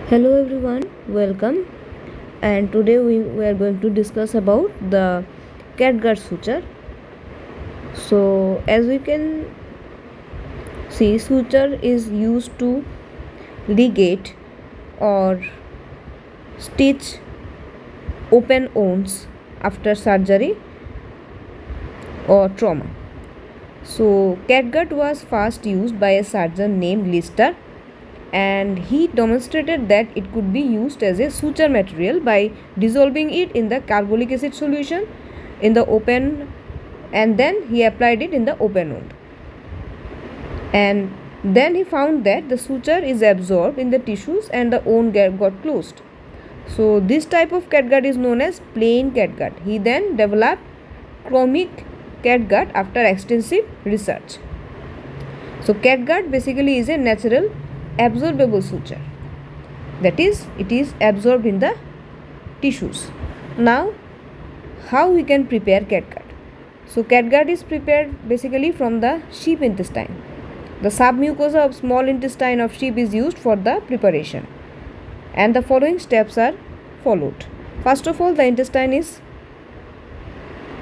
Hello everyone, welcome. And today we are going to discuss about the catgut suture. So as we can see, suture is used to ligate or stitch open wounds after surgery or trauma. So catgut was first used by a surgeon named Lister, and he demonstrated that it could be used as a suture material by dissolving it in the carbolic acid solution in the open, and then he applied it in the open wound, and then he found that the suture is absorbed in the tissues and the wound got closed. So this type of catgut is known as plain catgut. He then developed chromic catgut after extensive research. So catgut basically is a natural absorbable suture, that is, it is absorbed in the tissues. Now how we can prepare catgut? So catgut is prepared basically from the sheep intestine. The submucosa of small intestine of sheep is used for the preparation, and the following steps are followed. First of all, the intestine is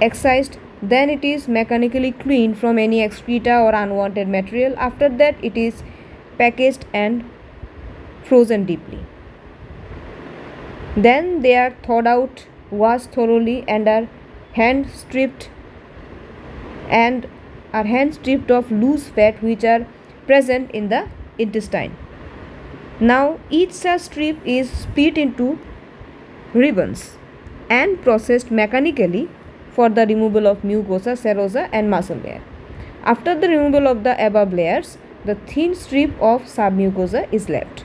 excised, then it is mechanically cleaned from any excreta or unwanted material. After that, it is packaged and frozen deeply. Then they are thawed out, washed thoroughly, and are hand stripped of loose fat which are present in the intestine. Now each such strip is split into ribbons and processed mechanically for the removal of mucosa, serosa and muscle layer. After the removal of the above layers, the thin strip of submucosa is left.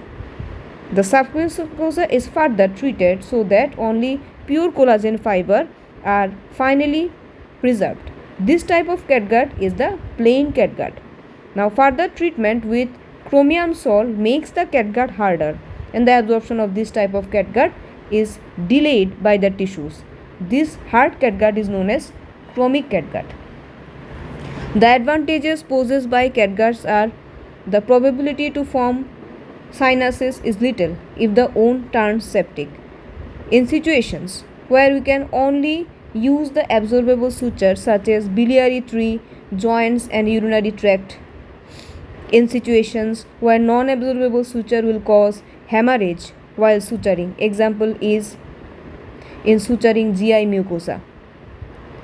The submucosa is further treated so that only pure collagen fiber are finally preserved. This type of catgut is the plain catgut. Now further treatment with chromium salt makes the catgut harder, and the absorption of this type of catgut is delayed by the tissues. This hard catgut is known as chromic catgut. The advantages possessed by catguts are: the probability to form sinuses is little if the wound turns septic. In situations where we can only use the absorbable suture such as biliary tree, joints and urinary tract. In situations where non-absorbable suture will cause hemorrhage while suturing. Example is in suturing GI mucosa.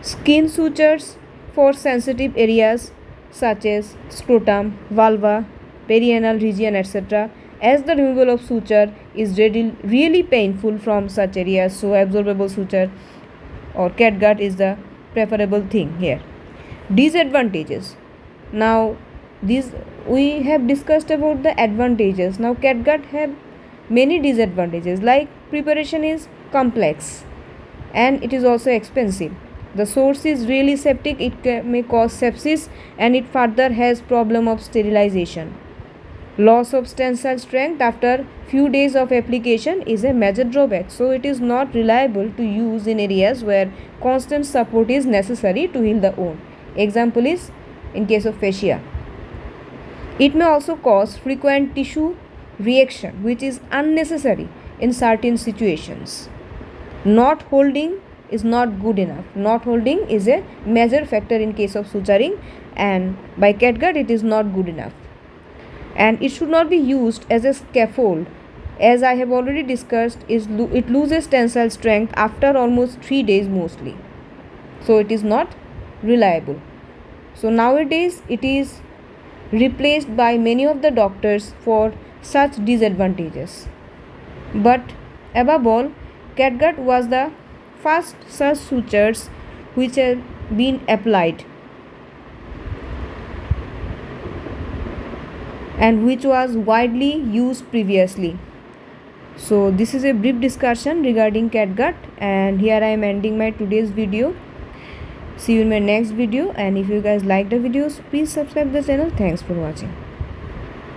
Skin sutures for sensitive areas such as scrotum, vulva, perianal region, etc., as the removal of suture is really painful from such areas, so absorbable suture or catgut is the preferable thing here. Disadvantages. Now these we have discussed about the advantages. Now catgut have many disadvantages, like preparation is complex and it is also expensive. The source is really septic, it may cause sepsis, and it further has problem of sterilization. Loss of tensile strength after few days of application is a major drawback, so it is not reliable to use in areas where constant support is necessary to heal the wound. Example is in case of fascia. It may also cause frequent tissue reaction which is unnecessary in certain situations. Not holding is not good enough. Not holding is a major factor in case of suturing, and by catgut it is not good enough. And it should not be used as a scaffold, as I have already discussed. It loses tensile strength after almost 3 days mostly, so it is not reliable. So nowadays it is replaced by many of the doctors for such disadvantages. But above all, catgut was the first such sutures which have been applied and which was widely used previously. So this is a brief discussion regarding catgut, and here I am ending my today's video. See you in my next video, and if you guys like the videos, please subscribe the channel. Thanks for watching.